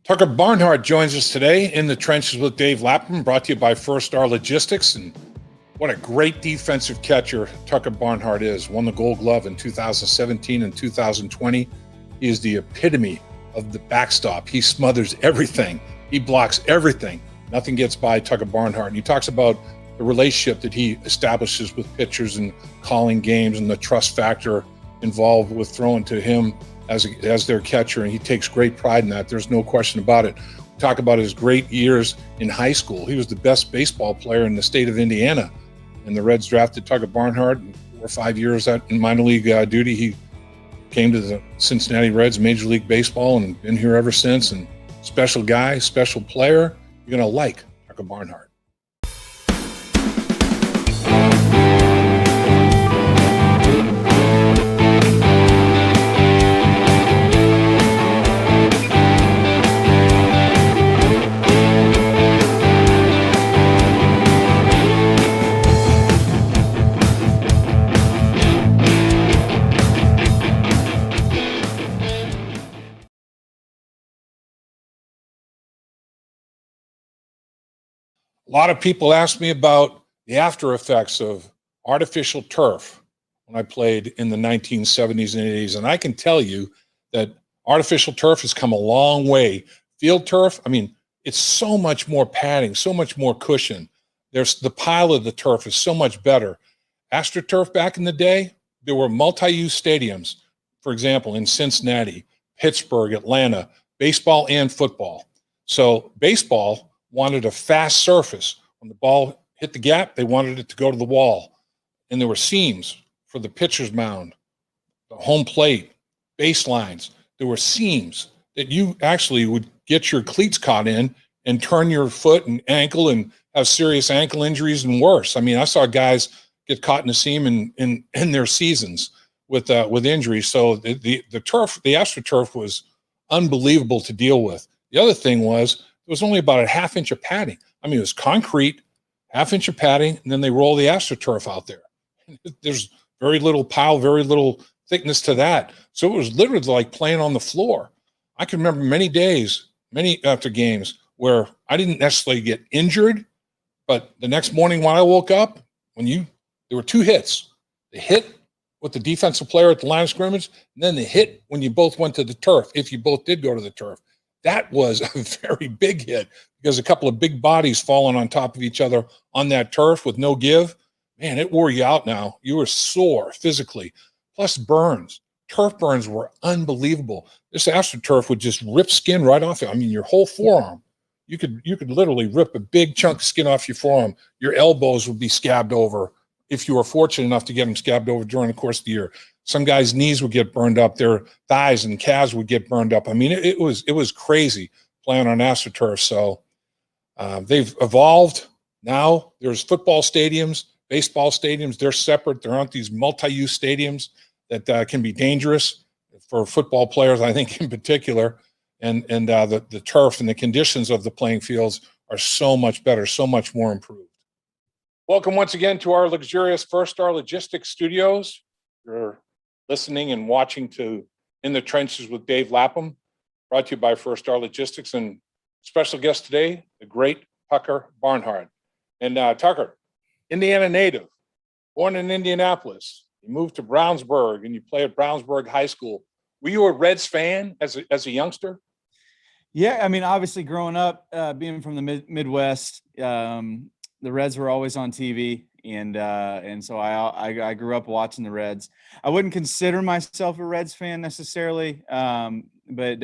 Tucker Barnhart joins us today in the trenches with Dave Lapham, brought to you by First Star Logistics. And what a great defensive catcher Tucker Barnhart is. Won the Gold Glove in 2017 and 2020. He is the epitome of the backstop. He smothers everything. He blocks everything. Nothing gets by Tucker Barnhart. And he talks about the relationship that he establishes with pitchers and calling games and the trust factor involved with throwing to him as their catcher, and he takes great pride in that. There's no question about it. Talk about his great years in high school. He was the best baseball player in the state of Indiana, and the Reds drafted Tucker Barnhart. And 4 or 5 years in minor league duty, he came to the Cincinnati Reds, Major League Baseball, and been here ever since. And special guy, special player. You're going to like Tucker Barnhart. A lot of people ask me about the after effects of artificial turf when I played in the 1970s and 80s. And I can tell you that artificial turf has come a long way. Field turf, it's so much more padding, so much more cushion. There's the pile of the turf is so much better. AstroTurf back in the day, there were multi-use stadiums, for example, in Cincinnati, Pittsburgh, Atlanta, baseball and football. So baseball wanted a fast surface. When the ball hit the gap, they wanted it to go to the wall. And there were seams for the pitcher's mound, the home plate, baselines. There were seams that you actually would get your cleats caught in and turn your foot and ankle and have serious ankle injuries and worse. I saw guys get caught in a seam in their seasons with injuries. So the turf, the AstroTurf, was unbelievable to deal with. The other thing was, it was only about a half inch of padding. It was concrete, half inch of padding, and then they roll the AstroTurf out there. There's very little pile, very little thickness to that. So it was literally like playing on the floor. I can remember many days, many after games, where I didn't necessarily get injured, but the next morning when I woke up, there were 2 hits. The hit with the defensive player at the line of scrimmage, and then the hit when you both went to the turf, if you both did go to the turf. That was a very big hit because a couple of big bodies falling on top of each other on that turf with no give. Man, it wore you out now. You were sore physically. Plus burns. Turf burns were unbelievable. This AstroTurf would just rip skin right off it. Your whole forearm. You could literally rip a big chunk of skin off your forearm. Your elbows would be scabbed over if you were fortunate enough to get them scabbed over during the course of the year. Some guys' knees would get burned up, their thighs and calves would get burned up. It was crazy playing on AstroTurf. So they've evolved. Now there's football stadiums, baseball stadiums. They're separate. There aren't these multi-use stadiums that can be dangerous for football players, I think, in particular. And the turf and the conditions of the playing fields are so much better, so much more improved. Welcome once again to our luxurious First Star Logistics studios. You're listening and watching to In the Trenches with Dave Lapham, brought to you by First Star Logistics, and special guest today, the great Tucker Barnhart. And Tucker, Indiana native, born in Indianapolis. You moved to Brownsburg and you play at Brownsburg High School. Were you a Reds fan as a youngster? Yeah, obviously growing up, being from the Midwest, the Reds were always on TV. And so I grew up watching the Reds. I wouldn't consider myself a Reds fan necessarily, but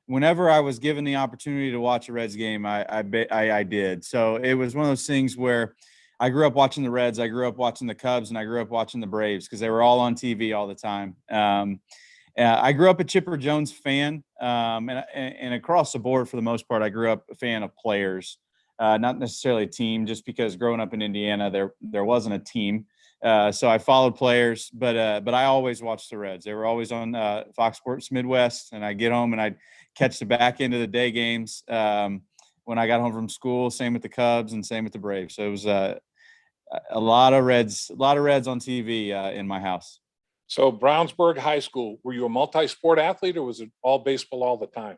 whenever I was given the opportunity to watch a Reds game, I did. So it was one of those things where I grew up watching the Reds, I grew up watching the Cubs, and I grew up watching the Braves because they were all on TV all the time. I grew up a Chipper Jones fan, and across the board, for the most part, I grew up a fan of players. Not necessarily a team, just because growing up in Indiana, there wasn't a team. So I followed players, but I always watched the Reds. They were always on Fox Sports Midwest, and I'd get home and I'd catch the back end of the day games when I got home from school. Same with the Cubs and same with the Braves. So it was a lot of Reds on TV in my house. So Brownsburg High School, were you a multi-sport athlete, or was it all baseball all the time?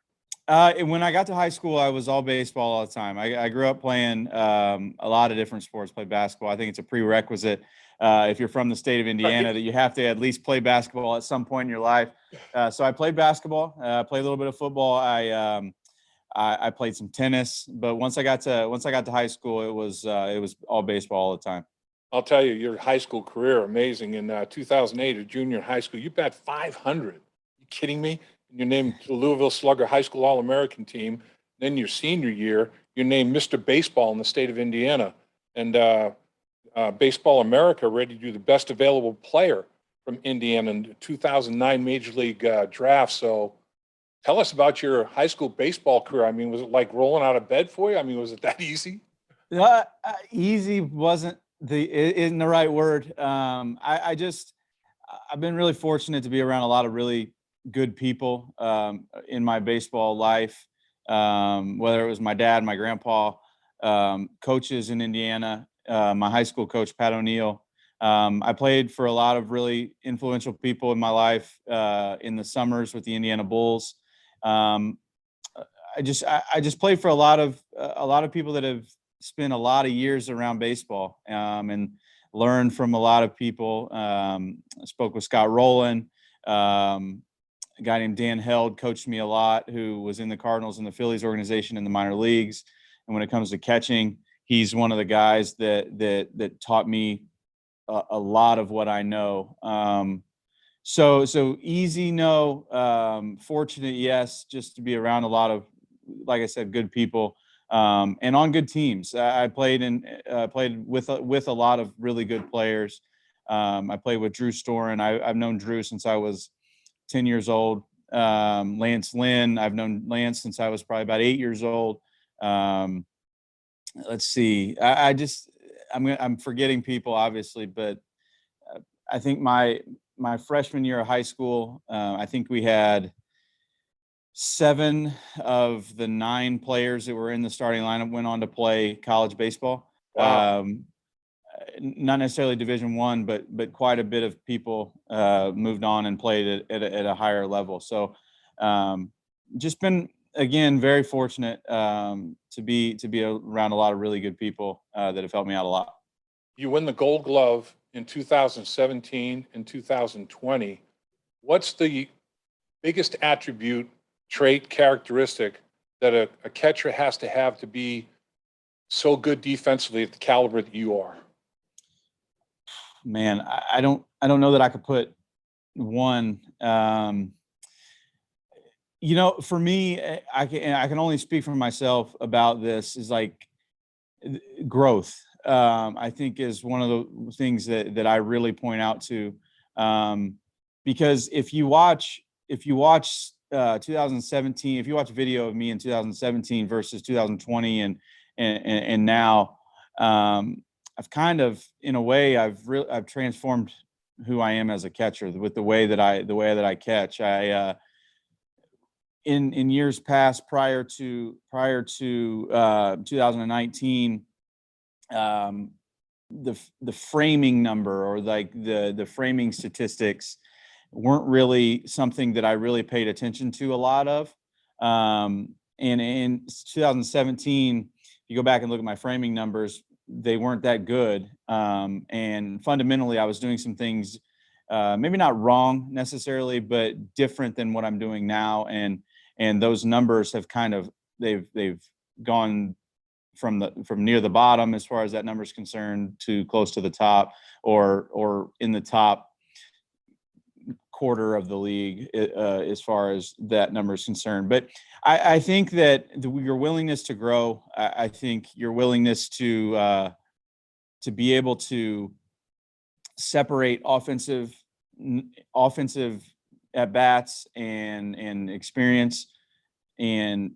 And when I got to high school, I was all baseball all the time. I grew up playing a lot of different sports, played basketball. I think it's a prerequisite if you're from the state of Indiana that you have to at least play basketball at some point in your life. So I played basketball, played a little bit of football. I played some tennis, but once I got to high school, it was all baseball all the time. I'll tell you, your high school career, amazing. In 2008, a junior in high school, you bat 500. You kidding me? You're named the Louisville Slugger High School All-American team. Then your senior year, you're named Mr. Baseball in the state of Indiana. And Baseball America rated you the best available player from Indiana in the 2009 Major League draft. So tell us about your high school baseball career. I mean, was it like rolling out of bed for you? I mean, was it that easy? Easy wasn't isn't the right word. I've been really fortunate to be around a lot of really good people in my baseball life. Whether it was my dad, my grandpa, coaches in Indiana, my high school coach Pat O'Neill. I played for a lot of really influential people in my life in the summers with the Indiana Bulls. I just played for a lot of people that have spent a lot of years around baseball and learned from a lot of people. I spoke with Scott Rowland, a guy named Dan Held coached me a lot, who was in the Cardinals and the Phillies organization in the minor leagues. And when it comes to catching, he's one of the guys that taught me a lot of what I know. So easy, no. Fortunate, yes. Just to be around a lot of, like I said, good people, and on good teams. I played with a lot of really good players. I played with Drew Storen. I've known Drew since I was 10 years old. Lance Lynn, I've known Lance since I was probably about 8 years old. Let's see. I'm forgetting people obviously, but I think my freshman year of high school, I think we had 7 of the 9 players that were in the starting lineup went on to play college baseball. Wow. Not necessarily Division I, but quite a bit of people moved on and played at a higher level. So just been, again, very fortunate to be around a lot of really good people that have helped me out a lot. You win the Gold Glove in 2017 and 2020. What's the biggest attribute, trait, characteristic that a catcher has to have to be so good defensively at the caliber that you are? Man, I don't know that I could put one. For me, I can only speak for myself about this, is like growth. I think is one of the things that I really point out to, because if you watch 2017, if you watch video of me in 2017 versus 2020 and now, I've kind of, in a way, I've transformed who I am as a catcher with the way that I catch. In years past, prior to 2019, the framing number, or like the framing statistics, weren't really something that I really paid attention to a lot of. And in 2017, if you go back and look at my framing numbers, they weren't that good. And fundamentally, I was doing some things, maybe not wrong necessarily, but different than what I'm doing now. And those numbers have kind of, they've gone from near the bottom, as far as that number is concerned, to close to the top, or in the top quarter of the league, as far as that number is concerned. But I think that your willingness to grow, I think your willingness to be able to separate offensive at bats and experience, and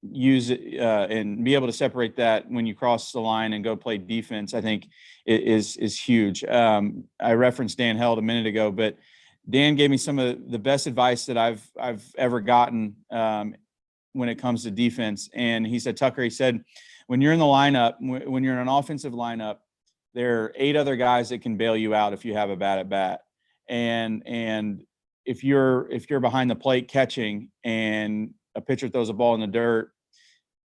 use it and be able to separate that when you cross the line and go play defense, I think is huge. I referenced Dan Held a minute ago, but Dan gave me some of the best advice that I've ever gotten when it comes to defense. And he said, Tucker, he said, when you're in the lineup, when you're in an offensive lineup, there are 8 other guys that can bail you out if you have a bad at bat. And if you're behind the plate catching, and a pitcher throws a ball in the dirt,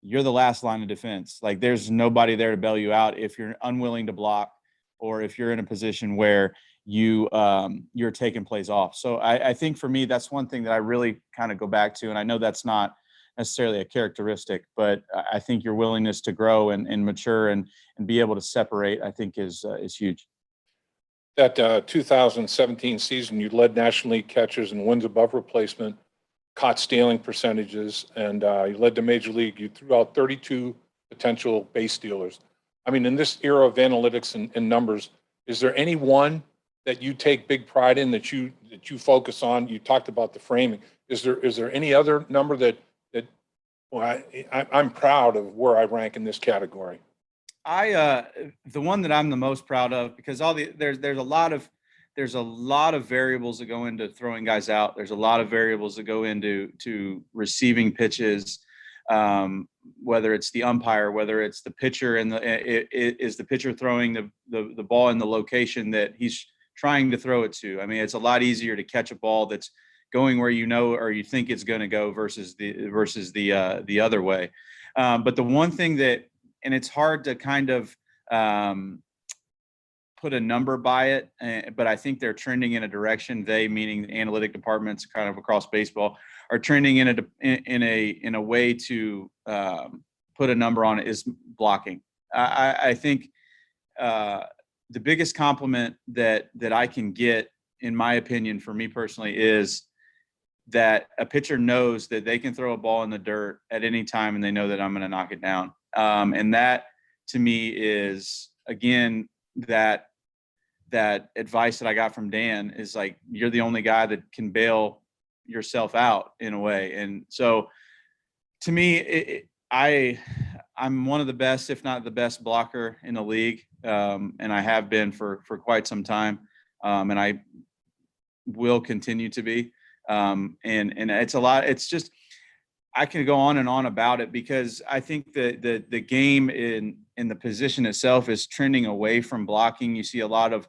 you're the last line of defense. Like there's nobody there to bail you out if you're unwilling to block, or if you're in a position where you're taking plays off. So I think for me, that's one thing that I really kind of go back to. And I know that's not necessarily a characteristic, but I think your willingness to grow and mature and be able to separate, I think is huge. That 2017 season, you led National League catchers in wins above replacement, caught stealing percentages, and you led the major league. You threw out 32 potential base stealers. I mean, in this era of analytics and numbers, is there any one that you take big pride in, that you focus on? You talked about the framing. Is there any other number that well, I'm proud of where I rank in this category? The one that I'm the most proud of, because there's a lot of variables that go into throwing guys out. There's a lot of variables that go into receiving pitches, whether it's the umpire, whether it's the pitcher, and is the pitcher throwing the ball in the location that he's trying to throw it to. I mean, it's a lot easier to catch a ball that's going where you know or you think it's going to go versus the other way. But the one thing that, and it's hard to kind of put a number by it, but I think they're trending in a direction. They, meaning the analytic departments, kind of across baseball, are trending in a way to put a number on it, is blocking. I think the biggest compliment that I can get, in my opinion, for me personally, is that a pitcher knows that they can throw a ball in the dirt at any time, and they know that I'm going to knock it down. And that, to me, is, again, that advice that I got from Dan is like, you're the only guy that can bail yourself out in a way. And so to me, I'm one of the best, if not the best blocker in the league. And I have been for quite some time. And I will continue to be. And it's a lot. It's just, I can go on and on about it, because I think that the game in the position itself is trending away from blocking. You see a lot of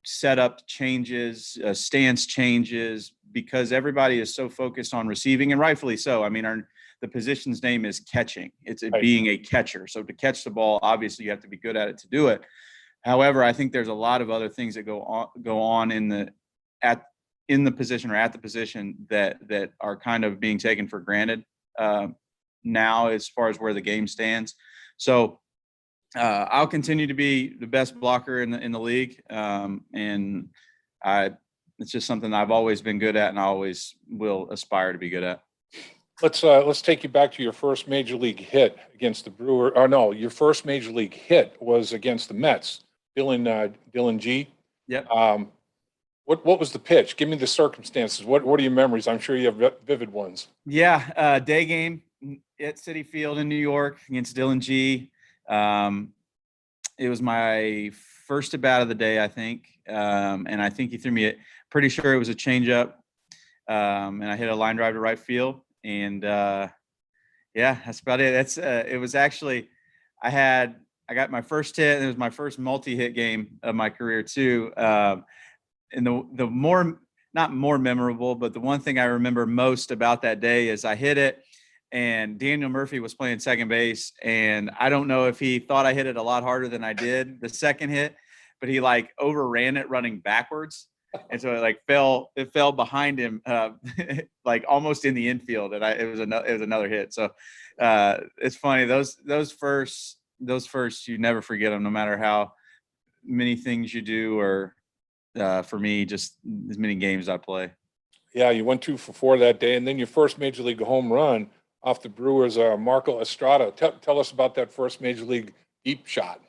setup changes, stance changes, because everybody is so focused on receiving, and rightfully so. I mean, the position's name is catching. It's Right. Being a catcher. So to catch the ball, obviously you have to be good at it to do it. However, I think there's a lot of other things that go on in the position, or at the position, that are kind of being taken for granted now, as far as where the game stands. So I'll continue to be the best blocker in the league, and it's just something I've always been good at, and I always will aspire to be good at. Let's take you back to your first major league hit against the Brewers. Or no, your first major league hit was against the Mets. Dylan G. Yep. What was the pitch? Give me the circumstances. What are your memories? I'm sure you have vivid ones. Yeah, day game at Citi Field in New York against Dylan G. It was my first at bat of the day, I think, and I think he threw me. Pretty sure it was a changeup, and I hit a line drive to right field. And yeah, that's about it. It was actually, I got my first hit, and it was my first multi-hit game of my career too. And the more, not more memorable, but the one thing I remember most about that day is I hit it, and Daniel Murphy was playing second base, and I don't know if he thought I hit it a lot harder than I did the second hit, but he like overran it running backwards. And so it fell behind him, like almost in the infield, and it was another hit. So it's funny, those first you never forget them, no matter how many things you do, or for me, just as many games I play. Yeah, you went 2 for 4 that day, and then your first major league home run off the Brewers, Marco Estrada. Tell us about that first major league deep shot.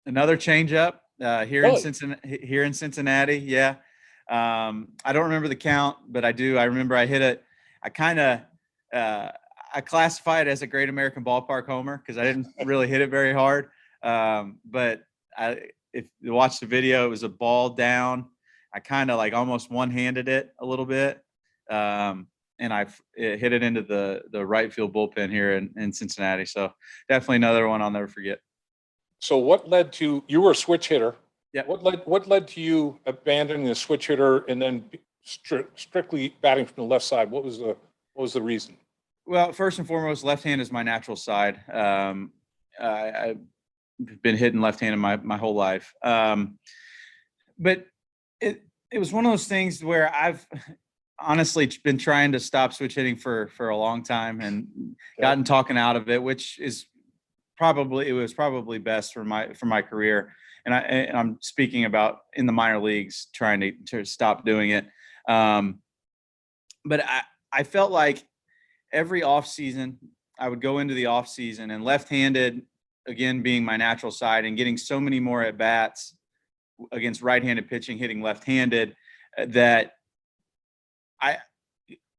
Another changeup here Really? in Cincinnati. Yeah. I don't remember the count, but I do. I remember I hit it. I classify it as a Great American Ballpark homer, because I didn't really hit it very hard. But if you watch the video, it was a ball down. I kind of like almost one-handed it a little bit. And it hit it into the right field bullpen here in Cincinnati. So definitely another one I'll never forget. So what led to, you were a switch hitter. Yeah. What led to you abandoning the switch hitter and then strictly batting from the left side? What was the reason? Well, first and foremost, left hand is my natural side. I've been hitting left-handed my whole life. But it was one of those things where I've honestly been trying to stop switch hitting for a long time and gotten talking out of it, which is it was probably best for my career. And I'm speaking about in the minor leagues, trying to stop doing it. But I felt like every off season I would go into the off season and left-handed, again, being my natural side and getting so many more at bats against right-handed pitching, hitting left-handed, that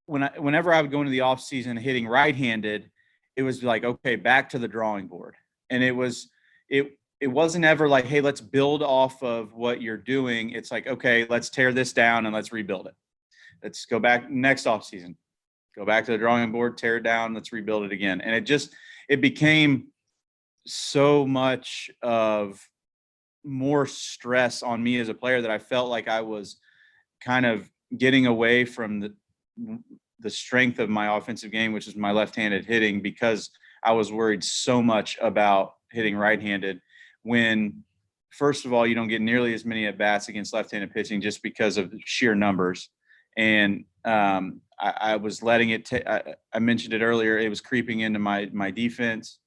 whenever I would go into the off season hitting right-handed, it was like, okay, back to the drawing board. And it wasn't ever like, hey, let's build off of what you're doing. It's like, okay, let's tear this down and let's rebuild it. Let's go back next off season, go back to the drawing board, tear it down, let's rebuild it again. And it became so much of more stress on me as a player that I felt like I was kind of getting away from the strength of my offensive game, which is my left-handed hitting, because I was worried so much about hitting right-handed, when first of all, you don't get nearly as many at bats against left-handed pitching just because of sheer numbers. And I was letting it, I mentioned it earlier, it was creeping into my defense.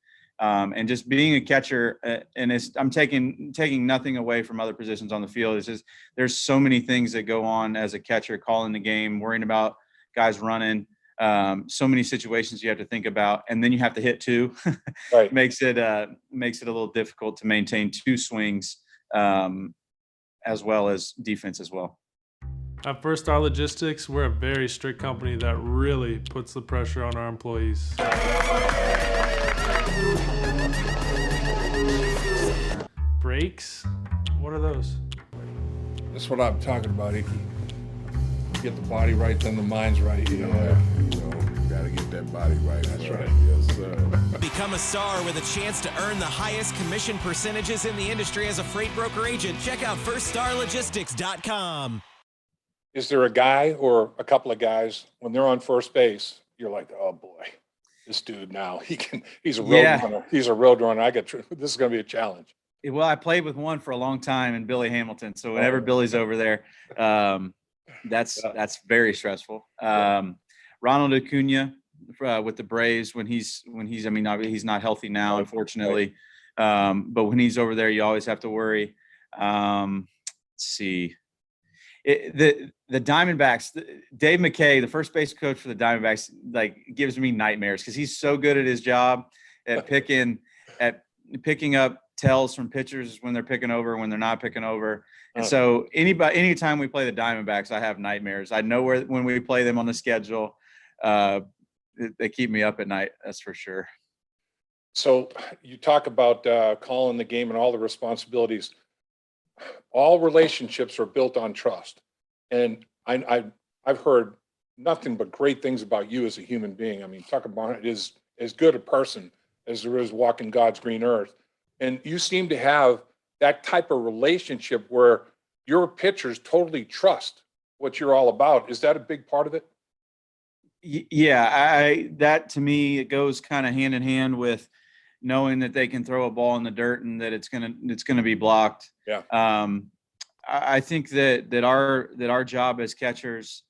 And just being a catcher, and I'm taking nothing away from other positions on the field. It's just, there's so many things that go on as a catcher, calling the game, worrying about guys running, so many situations you have to think about, and then you have to hit too. Right. makes it a little difficult to maintain two swings, as well as defense as well. At First Star Logistics, we're a very strict company that really puts the pressure on our employees. Breaks? What are those? That's what I'm talking about, Icky. Get the body right, then the mind's right. You gotta get that body right. That's right. Yes, sir. Become a star with a chance to earn the highest commission percentages in the industry as a freight broker agent. Check out firststarlogistics.com. Is there a guy or a couple of guys when they're on first base, you're like, oh boy, this dude now he's a road runner. He's a road runner. This is going to be a challenge. Well, I played with one for a long time in Billy Hamilton. So whenever Billy's over there, that's very stressful. Ronald Acuna with the Braves, when he's not healthy now, unfortunately. But when he's over there, you always have to worry. Let's see. The Diamondbacks, Dave McKay, the first base coach for the Diamondbacks, like, gives me nightmares because he's so good at his job at picking up tells from pitchers when they're picking over, when they're not picking over. And so anytime we play the Diamondbacks, I have nightmares. I know when we play them on the schedule, they keep me up at night. That's for sure. So you talk about calling the game and all the responsibilities. All relationships are built on trust. And I've heard nothing but great things about you as a human being. I mean, Tucker Barnhart is as good a person as there is walking God's green earth. And you seem to have that type of relationship where your pitchers totally trust what you're all about. Is that a big part of it? Yeah, that to me, it goes kind of hand in hand with knowing that they can throw a ball in the dirt and that it's gonna be blocked. Yeah. I think that our job as catchers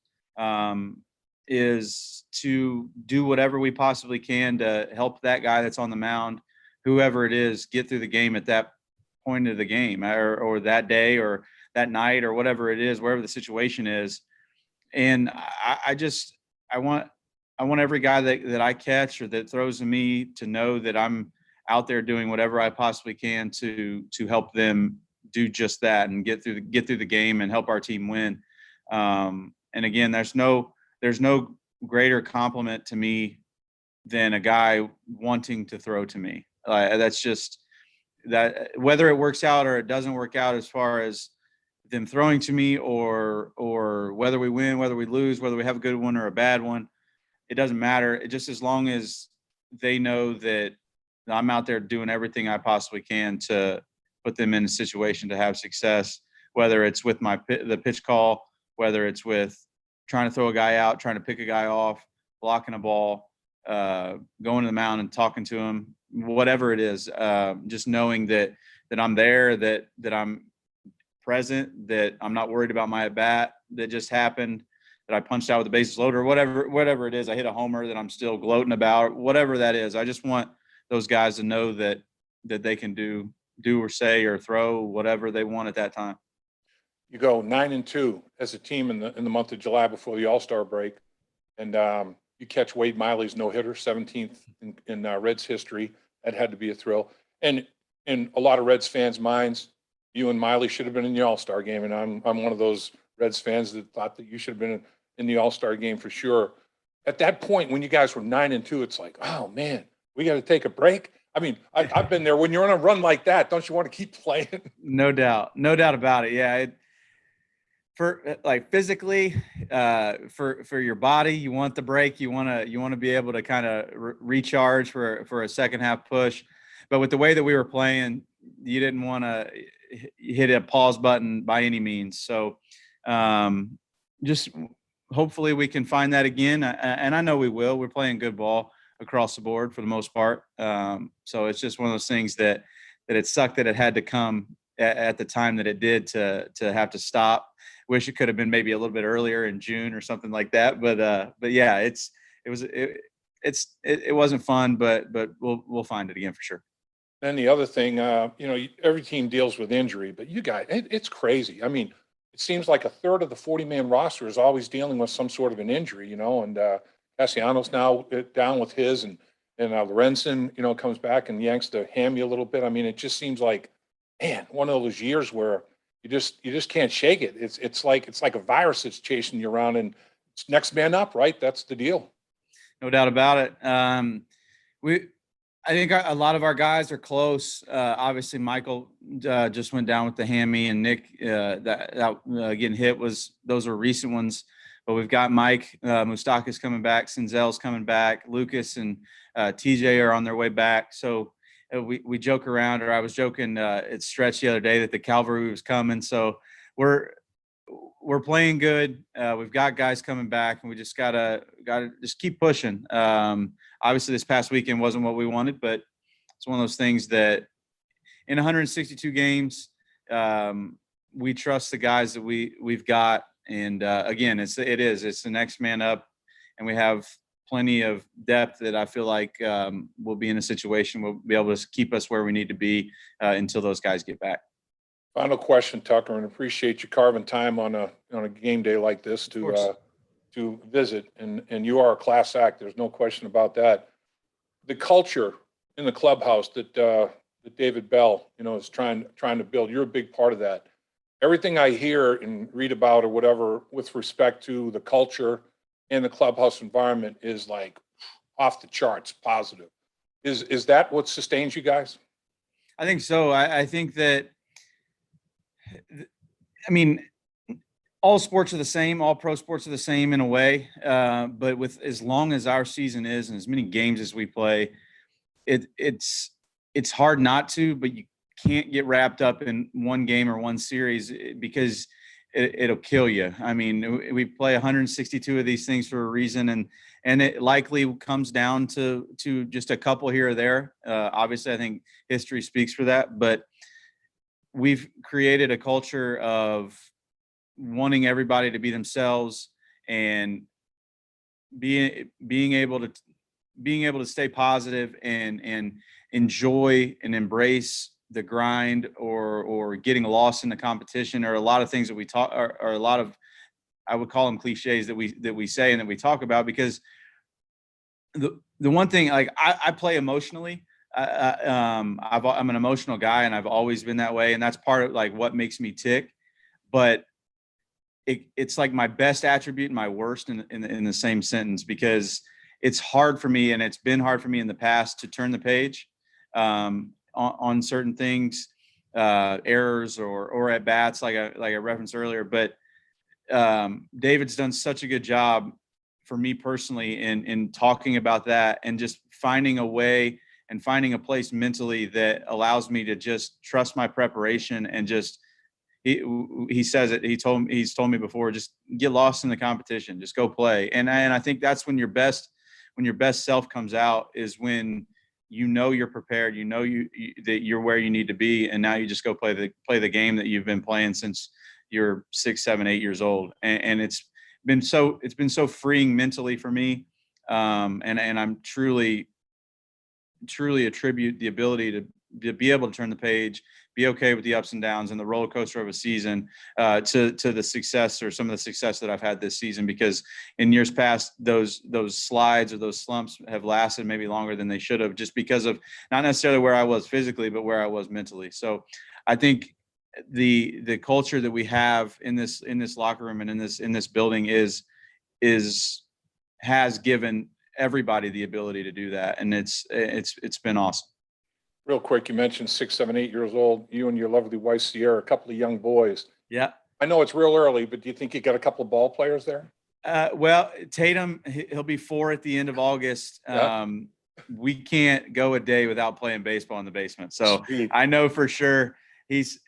is to do whatever we possibly can to help that guy that's on the mound, whoever it is, get through the game at that point of the game, or that day or that night or whatever it is, wherever the situation is. And I want every guy that I catch or that throws to me to know that I'm out there doing whatever I possibly can to help them do just that and get through the game and help our team win. And again, there's no greater compliment to me than a guy wanting to throw to me. That's just that, whether it works out or it doesn't work out as far as them throwing to me, or whether we win, whether we lose, whether we have a good one or a bad one, it doesn't matter. It just, as long as they know that I'm out there doing everything I possibly can to put them in a situation to have success, whether it's with the pitch call, whether it's with trying to throw a guy out, trying to pick a guy off, blocking a ball, going to the mound and talking to him, whatever it is, just knowing that I'm there, that I'm present, that I'm not worried about my at bat that just happened, that I punched out with the bases loaded, or whatever it is. I hit a homer that I'm still gloating about, whatever that is. I just want those guys to know that they can do or say or throw whatever they want at that time. You go 9-2 as a team in the month of July before the All-Star break, and you catch Wade Miley's no-hitter, 17th in Reds history. That had to be a thrill. And in a lot of Reds fans' minds, you and Miley should have been in the All-Star game, and I'm one of those Reds fans that thought that you should have been in the All-Star game for sure. At that point, when you guys were 9-2, it's like, oh man, we got to take a break. I mean, I've been there. When you're on a run like that, don't you want to keep playing? No doubt about it. Yeah. For like physically, for your body, you want the break. You want to be able to kind of recharge for a second half push. But with the way that we were playing, you didn't want to hit a pause button by any means. So just hopefully we can find that again. And I know we will. We're playing good ball across the board for the most part. So it's just one of those things that it sucked that it had to come at the time that it did to have to stop. Wish it could have been maybe a little bit earlier in June or something like that. But yeah, it wasn't fun, but we'll find it again for sure. Then the other thing, every team deals with injury, but you guys, it's crazy. I mean, it seems like a third of the 40-man roster is always dealing with some sort of an injury, and Cassiano's now down with his, and Lorenzen, comes back and yanks the hammy a little bit. I mean, it just seems like, man, one of those years where you just can't shake it. It's like a virus that's chasing you around, and it's next man up, right? That's the deal. No doubt about it. I think a lot of our guys are close. Obviously, Michael just went down with the hammy, and Nick that getting hit those are recent ones. But we've got Mike Moustakas coming back, Senzel's coming back, Lucas and TJ are on their way back. So we joke around, or I was joking at Stretch the other day that the cavalry was coming. So we're playing good. We've got guys coming back, and we just gotta just keep pushing. Obviously, this past weekend wasn't what we wanted, but it's one of those things that in 162 games, we trust the guys that we've got. And again, it's the next man up, and we have plenty of depth that I feel like we'll be in a situation we'll be able to keep us where we need to be until those guys get back. Final question, Tucker, and appreciate you carving time on a game day like this to visit. And you are a class act. There's no question about that. The culture in the clubhouse that David Bell, is trying to build. You're a big part of that. Everything I hear and read about or whatever with respect to the culture and the clubhouse environment is like off the charts positive. Is that what sustains you guys? I think so. I think that, I mean, all sports are the same. All pro sports are the same in a way. But with as long as our season is and as many games as we play, it's hard not to, but you can't get wrapped up in one game or one series because it'll kill you. I mean, we play 162 of these things for a reason, and it likely comes down to just a couple here or there. Obviously, I think history speaks for that, but we've created a culture of wanting everybody to be themselves and being able to stay positive and enjoy and embrace the grind or getting lost in the competition, or a lot of things that we talk, or a lot of, I would call them cliches that we say and that we talk about, because the one thing, like I play emotionally. I'm an emotional guy, and I've always been that way, and that's part of like what makes me tick. But it's like my best attribute and my worst in the same sentence, because it's hard for me, and it's been hard for me in the past to turn the page on certain things, errors or at bats, like I referenced earlier. But David's done such a good job for me personally in talking about that, and just finding a way and finding a place mentally that allows me to just trust my preparation, and just he says it. He's told me before, just get lost in the competition, just go play. And I think that's when you're best, when your best self comes out is when you know you're prepared, you know that you're where you need to be, and now you just go play the game that you've been playing since you're 6, 7, 8 years old, and it's been so freeing mentally for me, and I'm truly attribute the ability to be able to turn the page, be okay with the ups and downs and the roller coaster of a season, to the success, or some of the success that I've had this season, because in years past, those slides or those slumps have lasted maybe longer than they should have, just because of not necessarily where I was physically, but where I was mentally. So I think the culture that we have in this locker room and in this building has given everybody the ability to do that. And it's been awesome. Real quick, you mentioned 6, 7, 8 years old, you and your lovely wife, Sierra, a couple of young boys. Yeah. I know it's real early, but do you think you got a couple of ball players there? Well, Tatum, he'll be 4 at the end of August. Yep. We can't go a day without playing baseball in the basement. So Sweet. I know for sure he's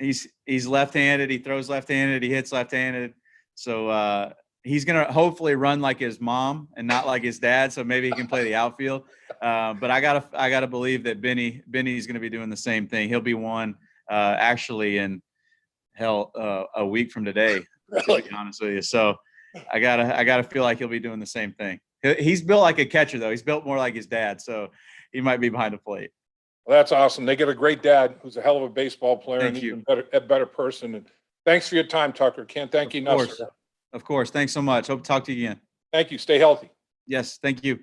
left-handed. He throws left-handed. He hits left-handed. So he's going to hopefully run like his mom and not like his dad. So maybe he can play the outfield. But I gotta believe that Benny's going to be doing the same thing. He'll be one actually in a week from today, Really? to be honest with you. So I gotta feel like he'll be doing the same thing. He's built like a catcher, though. He's built more like his dad, so he might be behind the plate. Well, that's awesome. They get a great dad who's a hell of a baseball player. Thank and you. even a better person. And thanks for your time, Tucker. Can't thank you enough. Sir. Of course. Thanks so much. Hope to talk to you again. Thank you. Stay healthy. Yes, thank you.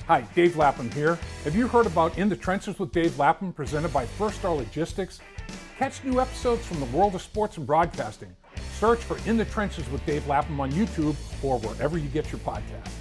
Hi, Dave Lapham here. Have you heard about In the Trenches with Dave Lapham, presented by First Star Logistics? Catch new episodes from the world of sports and broadcasting. Search for In the Trenches with Dave Lapham on YouTube or wherever you get your podcasts.